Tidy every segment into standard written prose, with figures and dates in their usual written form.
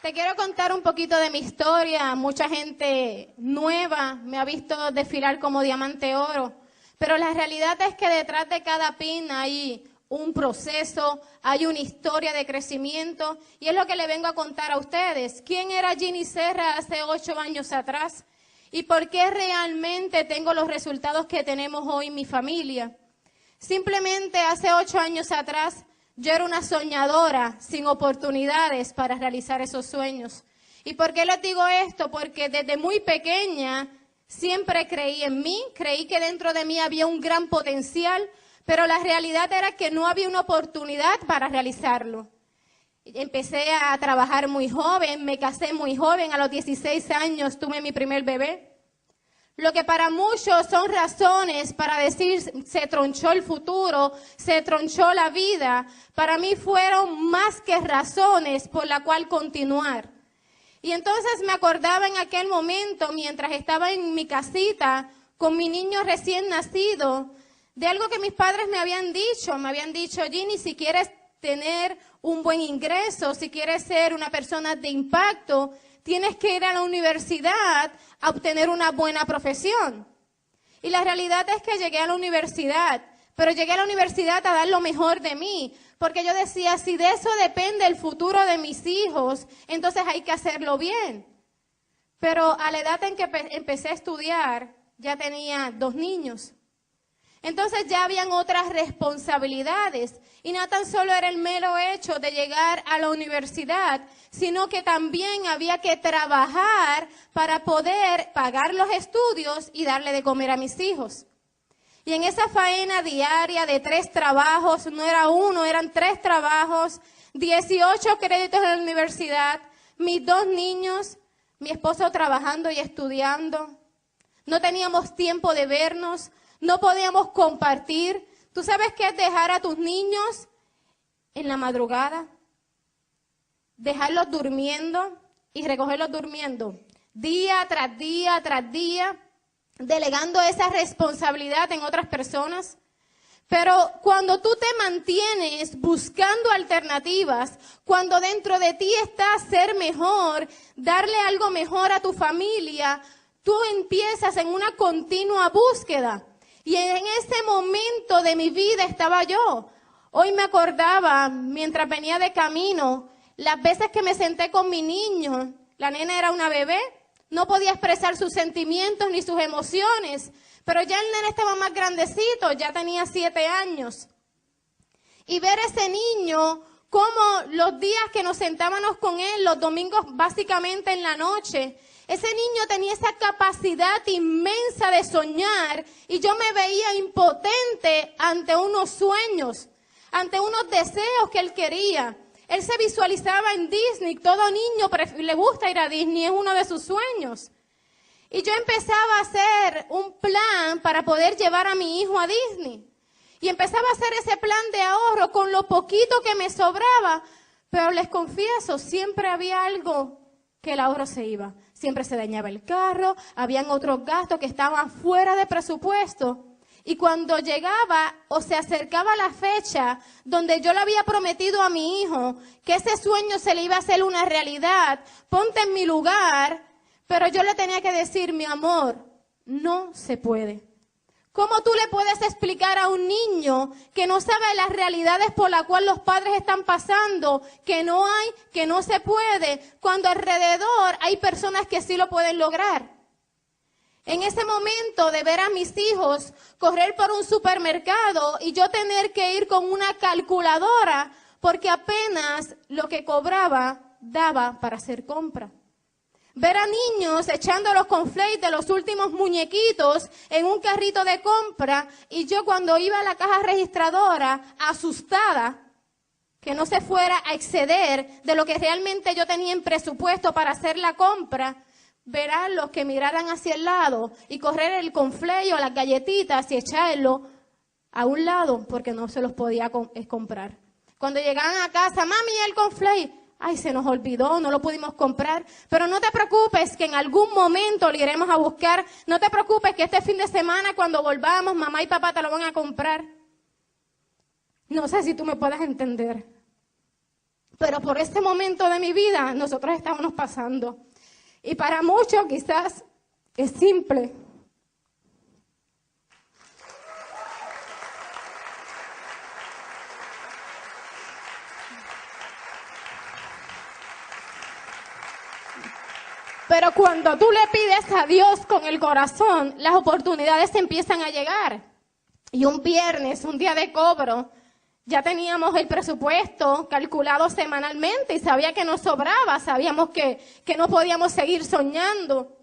Te quiero contar un poquito de mi historia. Mucha gente nueva me ha visto desfilar como diamante oro, pero la realidad es que detrás de cada pin hay un proceso, hay una historia de crecimiento, y es lo que le vengo a contar a ustedes. ¿Quién era Ginny Serra hace 8 años atrás? ¿Y por qué realmente tengo los resultados que tenemos hoy en mi familia? Simplemente hace 8 años atrás yo era una soñadora sin oportunidades para realizar esos sueños. ¿Y por qué les digo esto? Porque desde muy pequeña siempre creí en mí, creí que dentro de mí había un gran potencial, pero la realidad era que no había una oportunidad para realizarlo. Empecé a trabajar muy joven, me casé muy joven, a los 16 años tuve mi primer bebé. Lo que para muchos son razones para decir se tronchó el futuro, se tronchó la vida, para mí fueron más que razones por la cual continuar. Y entonces me acordaba en aquel momento, mientras estaba en mi casita con mi niño recién nacido, de algo que mis padres me habían dicho, Ginny, si quieres tener un buen ingreso, si quieres ser una persona de impacto, tienes que ir a la universidad a obtener una buena profesión. Y la realidad es que llegué a la universidad, pero llegué a la universidad a dar lo mejor de mí, porque yo decía, si de eso depende el futuro de mis hijos, entonces hay que hacerlo bien. Pero a la edad en que empecé a estudiar, ya tenía 2 niños. Entonces ya habían otras responsabilidades y no tan solo era el mero hecho de llegar a la universidad, sino que también había que trabajar para poder pagar los estudios y darle de comer a mis hijos. Y en esa faena diaria de 3 trabajos, no era uno, eran 3 trabajos, 18 créditos en la universidad, mis 2 niños, mi esposo trabajando y estudiando, no teníamos tiempo de vernos. No podíamos compartir. ¿Tú sabes qué es dejar a tus niños en la madrugada? Dejarlos durmiendo y recogerlos durmiendo. Día tras día tras día, delegando esa responsabilidad en otras personas. Pero cuando tú te mantienes buscando alternativas, cuando dentro de ti está ser mejor, darle algo mejor a tu familia, tú empiezas en una continua búsqueda. Y en ese momento de mi vida estaba yo. Hoy me acordaba, mientras venía de camino, las veces que me senté con mi niño. La nena era una bebé, no podía expresar sus sentimientos ni sus emociones. Pero ya el nene estaba más grandecito, ya tenía 7 años. Y ver a ese niño, como los días que nos sentábamos con él, los domingos básicamente en la noche, ese niño tenía esa capacidad inmensa de soñar y yo me veía impotente ante unos sueños, ante unos deseos que él quería. Él se visualizaba en Disney, todo niño le gusta ir a Disney, es uno de sus sueños. Y yo empezaba a hacer un plan para poder llevar a mi hijo a Disney. Y empezaba a hacer ese plan de ahorro con lo poquito que me sobraba, pero les confieso, siempre había algo que el ahorro se iba. Siempre se dañaba el carro, habían otros gastos que estaban fuera de presupuesto. Y cuando llegaba o se acercaba la fecha donde yo le había prometido a mi hijo que ese sueño se le iba a hacer una realidad, ponte en mi lugar, pero yo le tenía que decir, mi amor, no se puede. ¿Cómo tú le puedes explicar a un niño que no sabe las realidades por las cuales los padres están pasando, que no hay, que no se puede, cuando alrededor hay personas que sí lo pueden lograr? En ese momento de ver a mis hijos correr por un supermercado y yo tener que ir con una calculadora porque apenas lo que cobraba daba para hacer compra. Ver a niños echando los cornflakes de los últimos muñequitos en un carrito de compra y yo cuando iba a la caja registradora asustada que no se fuera a exceder de lo que realmente yo tenía en presupuesto para hacer la compra, ver a los que miraran hacia el lado y correr el cornflake o las galletitas y echarlo a un lado porque no se los podía comprar. Cuando llegaban a casa, mami, el cornflake. Ay, se nos olvidó, no lo pudimos comprar. Pero no te preocupes que en algún momento lo iremos a buscar. No te preocupes que este fin de semana cuando volvamos, mamá y papá te lo van a comprar. No sé si tú me puedes entender. Pero por este momento de mi vida nosotros estábamos pasando. Y para muchos quizás es simple. Pero cuando tú le pides a Dios con el corazón, las oportunidades empiezan a llegar. Y un viernes, un día de cobro, ya teníamos el presupuesto calculado semanalmente y sabía que nos sobraba, sabíamos que no podíamos seguir soñando.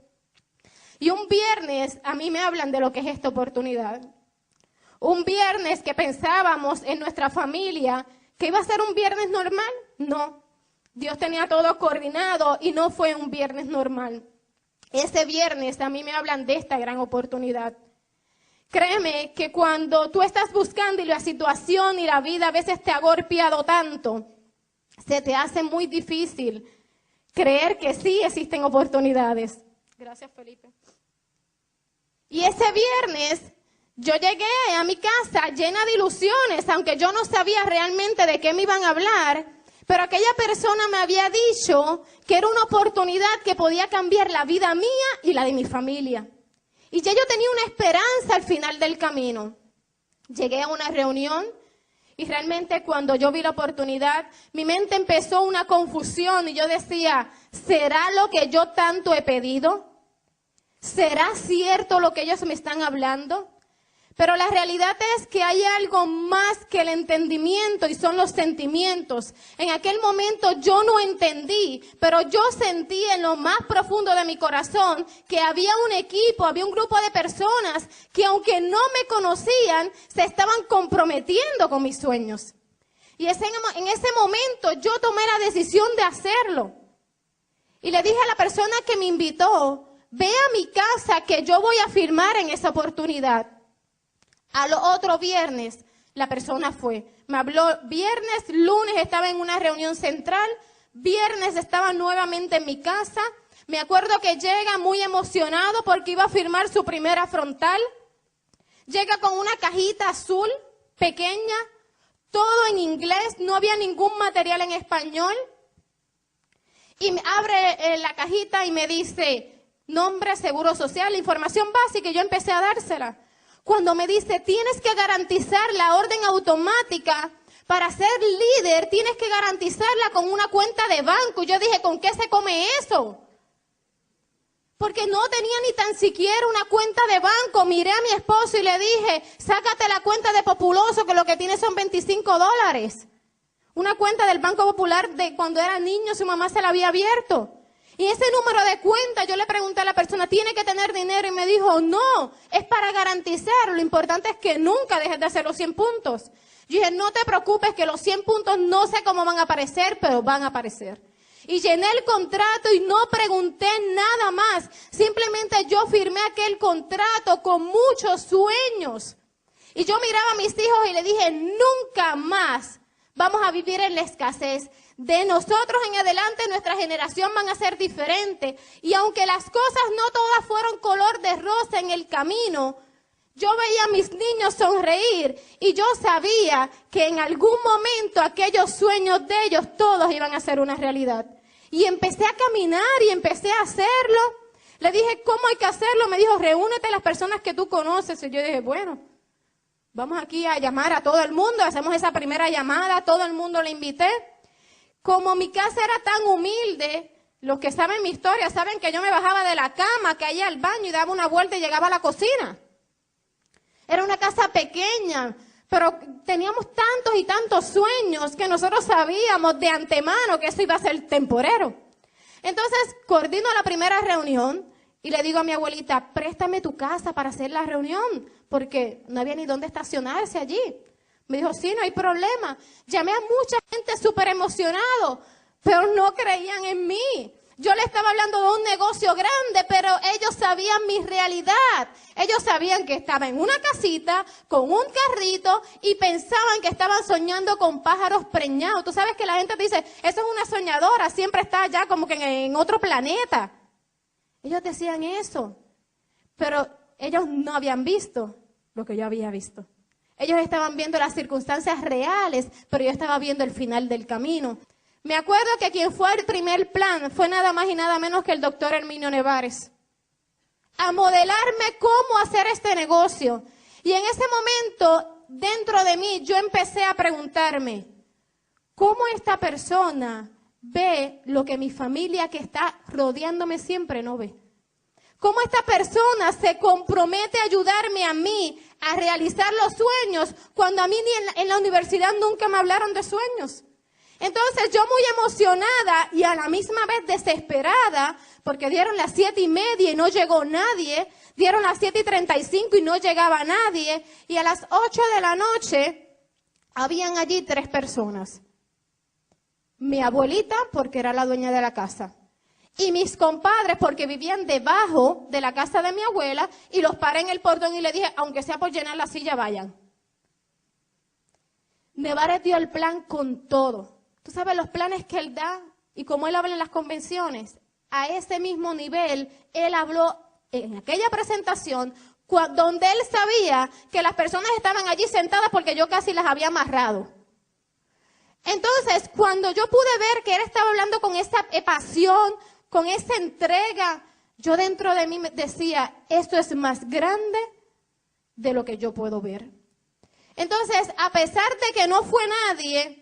Y un viernes a mí me hablan de lo que es esta oportunidad. Un viernes que pensábamos en nuestra familia que iba a ser un viernes normal, no. Dios tenía todo coordinado y no fue un viernes normal. Ese viernes a mí me hablan de esta gran oportunidad. Créeme que cuando tú estás buscando y la situación y la vida a veces te ha golpeado tanto, se te hace muy difícil creer que sí existen oportunidades. Gracias, Felipe. Y ese viernes yo llegué a mi casa llena de ilusiones, aunque yo no sabía realmente de qué me iban a hablar. Pero aquella persona me había dicho que era una oportunidad que podía cambiar la vida mía y la de mi familia. Y ya yo tenía una esperanza al final del camino. Llegué a una reunión y realmente cuando yo vi la oportunidad, mi mente empezó una confusión y yo decía, ¿será lo que yo tanto he pedido? ¿Será cierto lo que ellos me están hablando? Pero la realidad es que hay algo más que el entendimiento y son los sentimientos. En aquel momento yo no entendí, pero yo sentí en lo más profundo de mi corazón que había un equipo, había un grupo de personas que aunque no me conocían, se estaban comprometiendo con mis sueños. Y en ese momento yo tomé la decisión de hacerlo. Y le dije a la persona que me invitó, ve a mi casa que yo voy a firmar en esa oportunidad. Al otro viernes, la persona fue. Me habló viernes, lunes estaba en una reunión central, viernes estaba nuevamente en mi casa. Me acuerdo que llega muy emocionado porque iba a firmar su primera frontal. Llega con una cajita azul, pequeña, todo en inglés, no había ningún material en español. Y me abre la cajita y me dice, nombre, seguro social, información básica, y yo empecé a dársela. Cuando me dice, tienes que garantizar la orden automática, para ser líder tienes que garantizarla con una cuenta de banco. Yo dije, ¿con qué se come eso? Porque no tenía ni tan siquiera una cuenta de banco. Miré a mi esposo y le dije, sácate la cuenta de Populoso, que lo que tiene son $25. Una cuenta del Banco Popular de cuando era niño, su mamá se la había abierto. Y ese número de cuenta, yo le pregunté a la persona, ¿tiene que tener dinero? Y me dijo, no, es para garantizar. Lo importante es que nunca dejes de hacer los 100 puntos. Yo dije, no te preocupes que los 100 puntos no sé cómo van a aparecer, pero van a aparecer. Y llené el contrato y no pregunté nada más. Simplemente yo firmé aquel contrato con muchos sueños. Y yo miraba a mis hijos y le dije, nunca más vamos a vivir en la escasez. De nosotros en adelante nuestra generación van a ser diferente. Y aunque las cosas no todas fueron color de rosa en el camino, yo veía a mis niños sonreír y yo sabía que en algún momento aquellos sueños de ellos todos iban a ser una realidad. Y empecé a caminar y empecé a hacerlo. Le dije, ¿cómo hay que hacerlo? Me dijo, reúnete a las personas que tú conoces. Y yo dije, bueno, vamos aquí a llamar a todo el mundo. Hacemos esa primera llamada, a todo el mundo le invité. Como mi casa era tan humilde, los que saben mi historia saben que yo me bajaba de la cama, caía al baño y daba una vuelta y llegaba a la cocina. Era una casa pequeña, pero teníamos tantos y tantos sueños que nosotros sabíamos de antemano que eso iba a ser temporero. Entonces, coordino la primera reunión y le digo a mi abuelita, préstame tu casa para hacer la reunión, porque no había ni dónde estacionarse allí. Me dijo, sí, no hay problema. Llamé a mucha gente súper emocionado, pero no creían en mí. Yo le estaba hablando de un negocio grande, pero ellos sabían mi realidad. Ellos sabían que estaba en una casita, con un carrito, y pensaban que estaban soñando con pájaros preñados. Tú sabes que la gente dice, eso es una soñadora, siempre está allá como que en otro planeta. Ellos decían eso, pero ellos no habían visto lo que yo había visto. Ellos estaban viendo las circunstancias reales, pero yo estaba viendo el final del camino. Me acuerdo que quien fue al primer plan fue nada más y nada menos que el doctor Herminio Nevares, a modelarme cómo hacer este negocio. Y en ese momento, dentro de mí, yo empecé a preguntarme, ¿cómo esta persona ve lo que mi familia que está rodeándome siempre no ve? ¿Cómo esta persona se compromete a ayudarme a mí a realizar los sueños cuando a mí ni en la universidad nunca me hablaron de sueños? Entonces yo muy emocionada y a la misma vez desesperada, porque dieron las 7:30 y no llegó nadie, dieron las 7:35 y no llegaba nadie, y a las 8 de la noche habían allí 3 personas. Mi abuelita, porque era la dueña de la casa, y mis compadres, porque vivían debajo de la casa de mi abuela, y los paré en el portón y le dije, aunque sea por llenar la silla, vayan. Nevares dio el plan con todo. Tú sabes los planes que él da y como él habla en las convenciones. A ese mismo nivel, él habló en aquella presentación donde él sabía que las personas estaban allí sentadas porque yo casi las había amarrado. Entonces, cuando yo pude ver que él estaba hablando con esa pasión, con esa entrega, yo dentro de mí me decía, esto es más grande de lo que yo puedo ver. Entonces, a pesar de que no fue nadie,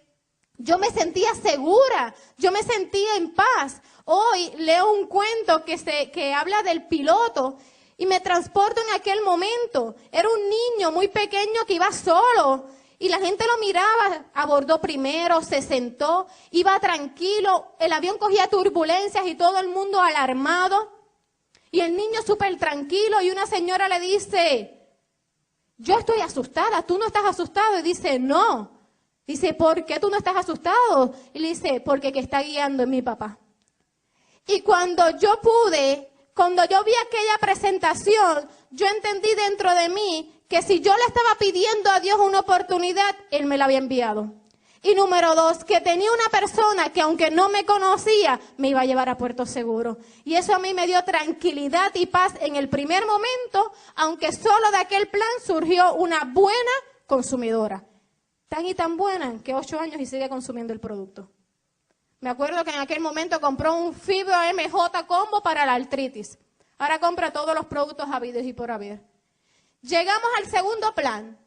yo me sentía segura, yo me sentía en paz. Hoy leo un cuento que habla del piloto y me transporto en aquel momento. Era un niño muy pequeño que iba solo y la gente lo miraba, abordó primero, se sentó, iba tranquilo, el avión cogía turbulencias y todo el mundo alarmado. Y el niño súper tranquilo y una señora le dice, yo estoy asustada, ¿tú no estás asustado? Y dice, no. Dice, ¿por qué tú no estás asustado? Y le dice, porque que está guiando es mi papá. Y cuando yo vi aquella presentación, yo entendí dentro de mí que si yo le estaba pidiendo a Dios una oportunidad, Él me la había enviado. Y número 2, que tenía una persona que aunque no me conocía, me iba a llevar a puerto seguro. Y eso a mí me dio tranquilidad y paz en el primer momento, aunque solo de aquel plan surgió una buena consumidora. Tan y tan buena que 8 años y sigue consumiendo el producto. Me acuerdo que en aquel momento compró un Fibro MJ Combo para la artritis. Ahora compra todos los productos habidos y por haber. Llegamos al segundo plan.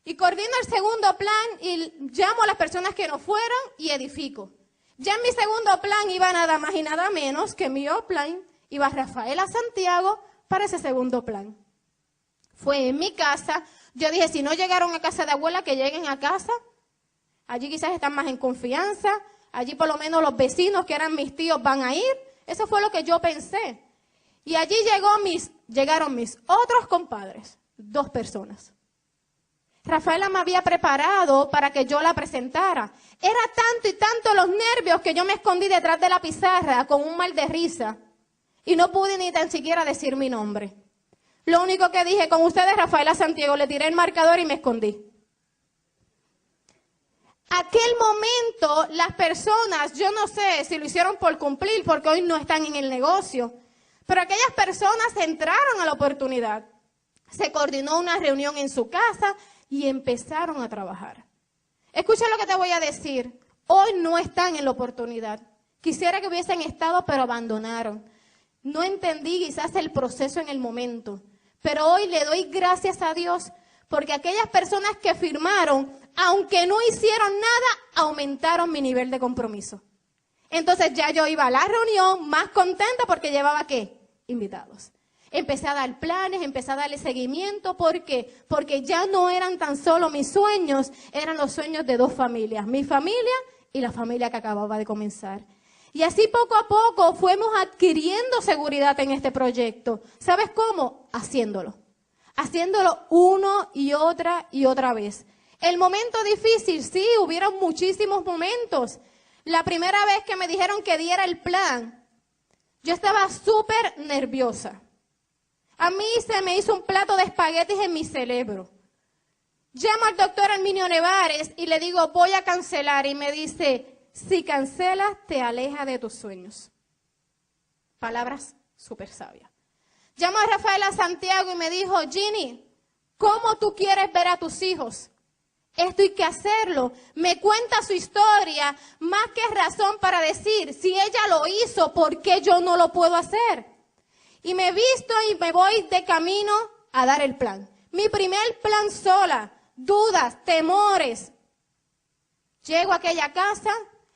Y coordino el segundo plan y llamo a las personas que no fueron y edifico. Ya en mi segundo plan iba nada más y nada menos que mi upline, iba Rafaela Santiago para ese segundo plan. Fue en mi casa. Yo dije, si no llegaron a casa de abuela, que lleguen a casa. Allí quizás están más en confianza. Allí por lo menos los vecinos que eran mis tíos van a ir. Eso fue lo que yo pensé. Y allí llegaron mis otros compadres, 2 personas. Rafaela me había preparado para que yo la presentara. Era tanto y tanto los nervios que yo me escondí detrás de la pizarra con un mal de risa. Y no pude ni tan siquiera decir mi nombre. Lo único que dije, con ustedes Rafaela Santiago, le tiré el marcador y me escondí. Aquel momento, las personas, yo no sé si lo hicieron por cumplir, porque hoy no están en el negocio, pero aquellas personas entraron a la oportunidad. Se coordinó una reunión en su casa y empezaron a trabajar. Escucha lo que te voy a decir. Hoy no están en la oportunidad. Quisiera que hubiesen estado, pero abandonaron. No entendí quizás el proceso en el momento. Pero hoy le doy gracias a Dios porque aquellas personas que firmaron, aunque no hicieron nada, aumentaron mi nivel de compromiso. Entonces ya yo iba a la reunión más contenta porque llevaba ¿qué? Invitados. Empecé a dar planes, empecé a darle seguimiento. ¿Por qué? Porque ya no eran tan solo mis sueños, eran los sueños de 2 familias. Mi familia y la familia que acababa de comenzar. Y así poco a poco fuimos adquiriendo seguridad en este proyecto. ¿Sabes cómo? Haciéndolo. Haciéndolo una y otra vez. El momento difícil, sí, hubieron muchísimos momentos. La primera vez que me dijeron que diera el plan, yo estaba súper nerviosa. A mí se me hizo un plato de espaguetis en mi cerebro. Llamo al doctor Herminio Nevares y le digo, voy a cancelar. Y me dice, si cancelas, te aleja de tus sueños. Palabras súper sabias. Llamo a Rafaela Santiago y me dijo, Ginny, ¿cómo tú quieres ver a tus hijos? esto hay que hacerlo. Me cuenta su historia, más que razón para decir, si ella lo hizo, ¿por qué yo no lo puedo hacer? Y me visto y me voy de camino a dar el plan. Mi primer plan sola, dudas, temores. Llego a aquella casa,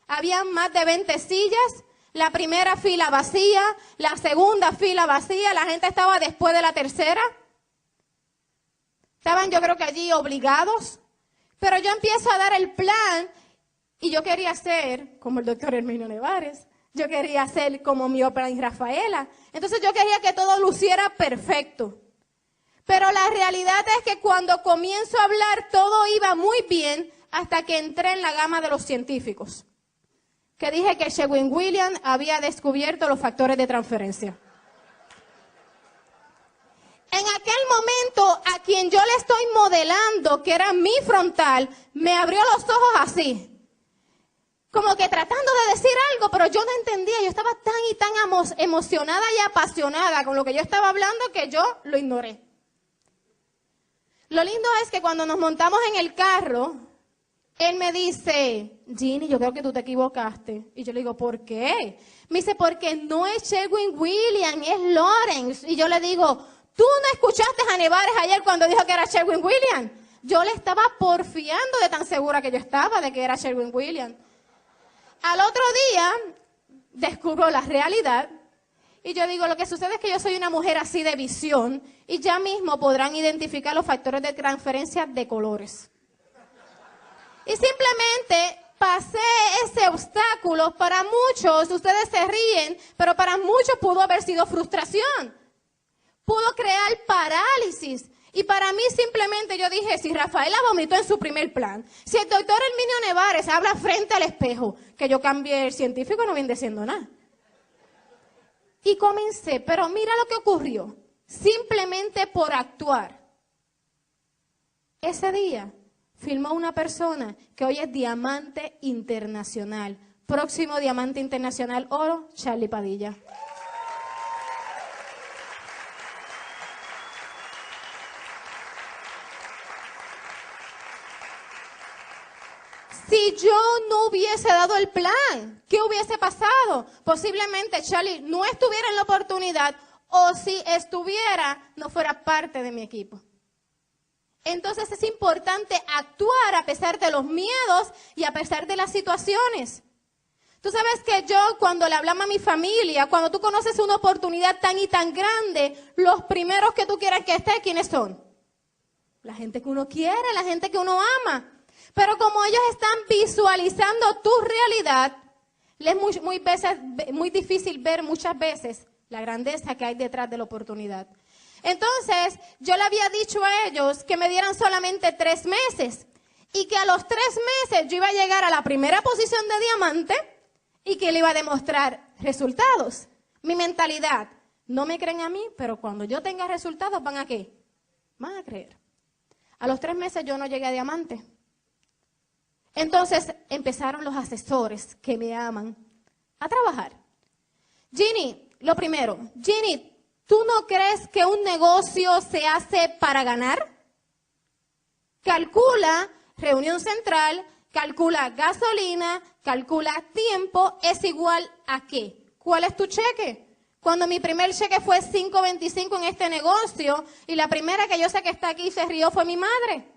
había más de 20 sillas, la primera fila vacía, la segunda fila vacía, la gente estaba después de la tercera. Estaban yo creo que allí obligados, pero yo empiezo a dar el plan y yo quería ser como el doctor Herminio Nevares, yo quería ser como mi ópera en Rafaela, entonces yo quería que todo luciera perfecto. Pero la realidad es que cuando comienzo a hablar todo iba muy bien hasta que entré en la gama de los científicos, que dije que Sherwin-Williams había descubierto los factores de transferencia. En aquel momento, a quien yo le estoy modelando, que era mi frontal, me abrió los ojos así, como que tratando de decir algo, pero yo no entendía. Yo estaba tan y tan emocionada y apasionada con lo que yo estaba hablando que yo lo ignoré. Lo lindo es que cuando nos montamos en el carro, él me dice, Ginny, yo creo que tú te equivocaste. Y yo le digo, ¿por qué? Me dice, porque no es Sherwin-Williams, es Lawrence. Y yo le digo, ¿tú no escuchaste a Nevares ayer cuando dijo que era Sherwin-Williams? Yo le estaba porfiando de tan segura que yo estaba de que era Sherwin-Williams. Al otro día, descubro la realidad. Y yo digo, lo que sucede es que yo soy una mujer así de visión y ya mismo podrán identificar los factores de transferencia de colores. Y simplemente pasé ese obstáculo. Para muchos, ustedes se ríen, pero para muchos pudo haber sido frustración. Pudo crear parálisis. Y para mí simplemente yo dije, si Rafaela vomitó en su primer plan, si el doctor Herminio Nevares habla frente al espejo, que yo cambie el científico no viene diciendo nada. Y comencé, pero mira lo que ocurrió. Simplemente por actuar. Ese día filmó una persona que hoy es diamante internacional. Próximo diamante internacional oro, Charlie Padilla. Si yo no hubiese dado el plan, ¿qué hubiese pasado? Posiblemente Charlie no estuviera en la oportunidad o si estuviera, no fuera parte de mi equipo. Entonces es importante actuar a pesar de los miedos y a pesar de las situaciones. Tú sabes que yo cuando le hablamos a mi familia, cuando tú conoces una oportunidad tan y tan grande, los primeros que tú quieras que esté, ¿quiénes son? La gente que uno quiere, la gente que uno ama. Pero como ellos están visualizando tu realidad, les es muy difícil ver muchas veces la grandeza que hay detrás de la oportunidad. Entonces, yo le había dicho a ellos que me dieran solamente 3 meses y que a los 3 meses yo iba a llegar a la primera posición de diamante y que le iba a demostrar resultados. Mi mentalidad, no me creen a mí, pero cuando yo tenga resultados, ¿van a qué? Van a creer. A los 3 meses yo no llegué a diamante. Entonces empezaron los asesores que me aman a trabajar. Ginny, lo primero, Ginny, ¿tú no crees que un negocio se hace para ganar? Calcula reunión central, calcula gasolina, calcula tiempo, ¿es igual a qué? ¿Cuál es tu cheque? Cuando mi primer cheque fue $5.25 en este negocio y la primera que yo sé que está aquí y se rió fue mi madre.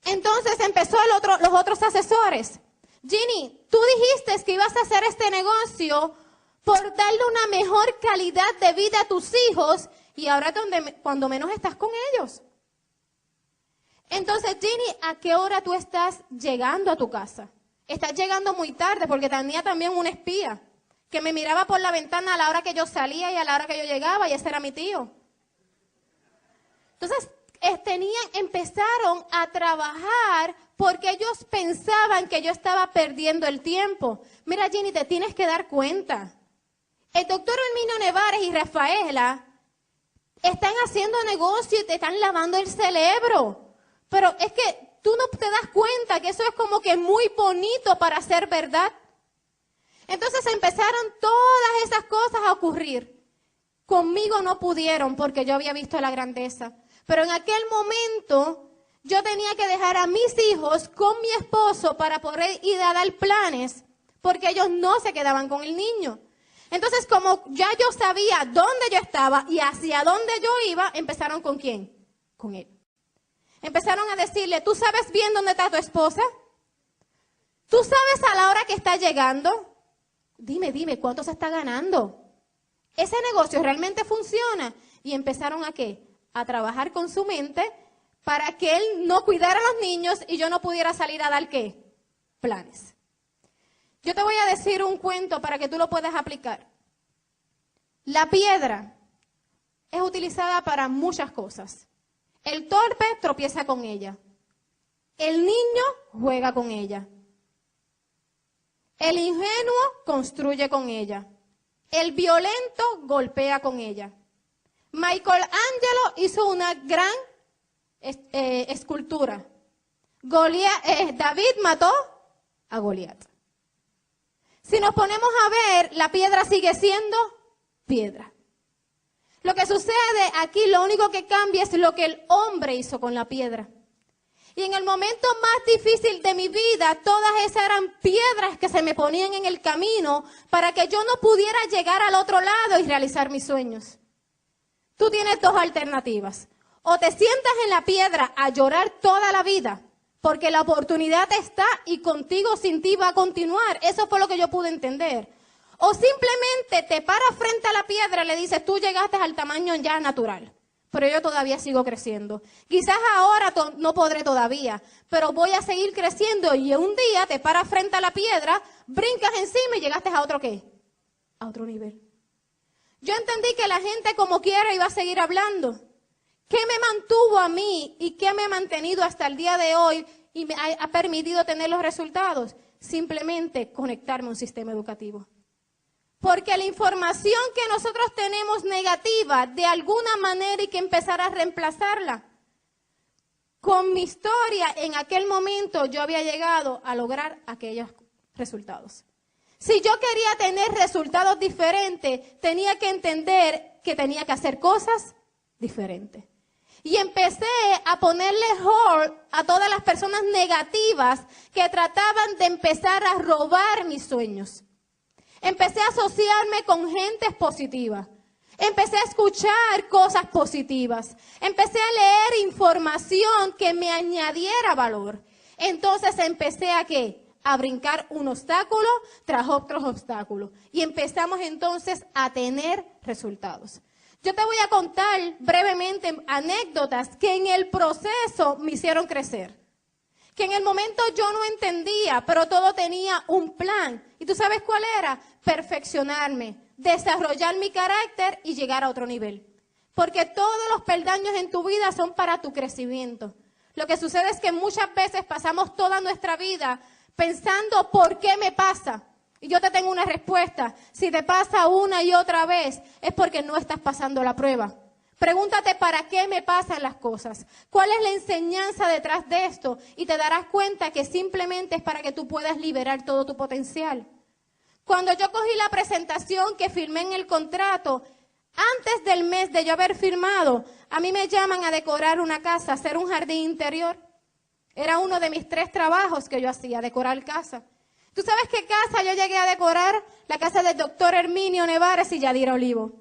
Entonces empezó los otros asesores. Ginny, tú dijiste que ibas a hacer este negocio por darle una mejor calidad de vida a tus hijos y ahora cuando menos estás con ellos. Entonces, Ginny, ¿a qué hora tú estás llegando a tu casa? Estás llegando muy tarde porque tenía también una espía que me miraba por la ventana a la hora que yo salía y a la hora que yo llegaba y ese era mi tío. Entonces, empezaron a trabajar porque ellos pensaban que yo estaba perdiendo el tiempo. Mira, Ginny, te tienes que dar cuenta. El doctor Herminio Nevares y Rafaela están haciendo negocio y te están lavando el cerebro. Pero es que tú no te das cuenta que eso es como que muy bonito para ser verdad. Entonces empezaron todas esas cosas a ocurrir. Conmigo no pudieron porque yo había visto la grandeza. Pero en aquel momento yo tenía que dejar a mis hijos con mi esposo para poder ir a dar planes, porque ellos no se quedaban con el niño. Entonces, como ya yo sabía dónde yo estaba y hacia dónde yo iba, empezaron ¿con quién? Con él. Empezaron a decirle, ¿tú sabes bien dónde está tu esposa? ¿Tú sabes a la hora que está llegando? Dime, ¿cuánto se está ganando? ¿Ese negocio realmente funciona? Y empezaron ¿a qué? A trabajar con su mente para que él no cuidara a los niños y yo no pudiera salir a dar ¿qué? Planes. Yo te voy a decir un cuento para que tú lo puedas aplicar. La piedra es utilizada para muchas cosas. El torpe tropieza con ella. El niño juega con ella. El ingenuo construye con ella. El violento golpea con ella. Michelangelo hizo una gran escultura. David mató a Goliat. Si nos ponemos a ver, la piedra sigue siendo piedra. Lo que sucede aquí, lo único que cambia es lo que el hombre hizo con la piedra. Y en el momento más difícil de mi vida, todas esas eran piedras que se me ponían en el camino para que yo no pudiera llegar al otro lado y realizar mis sueños. Tú tienes dos alternativas. O te sientas en la piedra a llorar toda la vida, porque la oportunidad está y contigo sin ti va a continuar. Eso fue lo que yo pude entender. O simplemente te paras frente a la piedra y le dices, tú llegaste al tamaño ya natural, pero yo todavía sigo creciendo. Quizás ahora no podré todavía, pero voy a seguir creciendo y un día te paras frente a la piedra, brincas encima y llegaste a otro ¿qué? A otro nivel. Yo entendí que la gente como quiera iba a seguir hablando. ¿Qué me mantuvo a mí y qué me ha mantenido hasta el día de hoy y me ha permitido tener los resultados? Simplemente conectarme a un sistema educativo. Porque la información que nosotros tenemos negativa, de alguna manera hay que empezar a reemplazarla. Con mi historia, en aquel momento yo había llegado a lograr aquellos resultados. Si yo quería tener resultados diferentes, tenía que entender que tenía que hacer cosas diferentes. Y empecé a ponerle hold a todas las personas negativas que trataban de empezar a robar mis sueños. Empecé a asociarme con gentes positivas. Empecé a escuchar cosas positivas. Empecé a leer información que me añadiera valor. Entonces empecé ¿a qué? A brincar un obstáculo tras otros obstáculos. Y empezamos entonces a tener resultados. Yo te voy a contar brevemente anécdotas que en el proceso me hicieron crecer. Que en el momento yo no entendía, pero todo tenía un plan. ¿Y tú sabes cuál era? Perfeccionarme, desarrollar mi carácter y llegar a otro nivel. Porque todos los peldaños en tu vida son para tu crecimiento. Lo que sucede es que muchas veces pasamos toda nuestra vida pensando ¿por qué me pasa? Y yo te tengo una respuesta. Si te pasa una y otra vez es porque no estás pasando la prueba. Pregúntate ¿para qué me pasan las cosas? ¿Cuál es la enseñanza detrás de esto? Y te darás cuenta que simplemente es para que tú puedas liberar todo tu potencial. Cuando yo cogí la presentación que firmé en el contrato, antes del mes de yo haber firmado, a mí me llaman a decorar una casa, hacer un jardín interior. Era uno de mis 3 trabajos que yo hacía, decorar casa. ¿Tú sabes qué casa yo llegué a decorar? La casa del doctor Herminio Nevares y Yadira Olivo.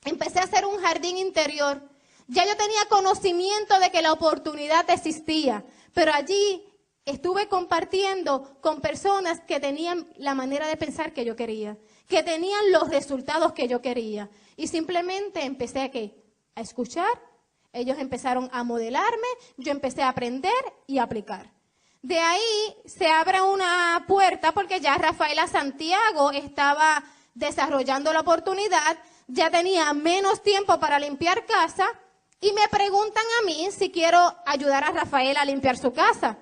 Empecé a hacer un jardín interior. Ya yo tenía conocimiento de que la oportunidad existía, pero allí estuve compartiendo con personas que tenían la manera de pensar que yo quería, que tenían los resultados que yo quería. Y simplemente empecé ¿a qué? A escuchar. Ellos empezaron a modelarme, yo empecé a aprender y a aplicar. De ahí se abre una puerta porque ya Rafaela Santiago estaba desarrollando la oportunidad, ya tenía menos tiempo para limpiar casa y me preguntan a mí si quiero ayudar a Rafaela a limpiar su casa.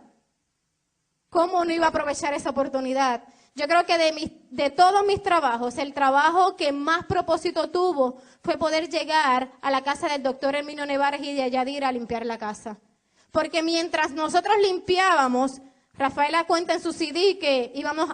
¿Cómo no iba a aprovechar esa oportunidad? Yo creo que de todos mis trabajos, el trabajo que más propósito tuvo fue poder llegar a la casa del doctor Herminio Nevares y de Yadira a limpiar la casa. Porque mientras nosotros limpiábamos, Rafaela cuenta en su CD que íbamos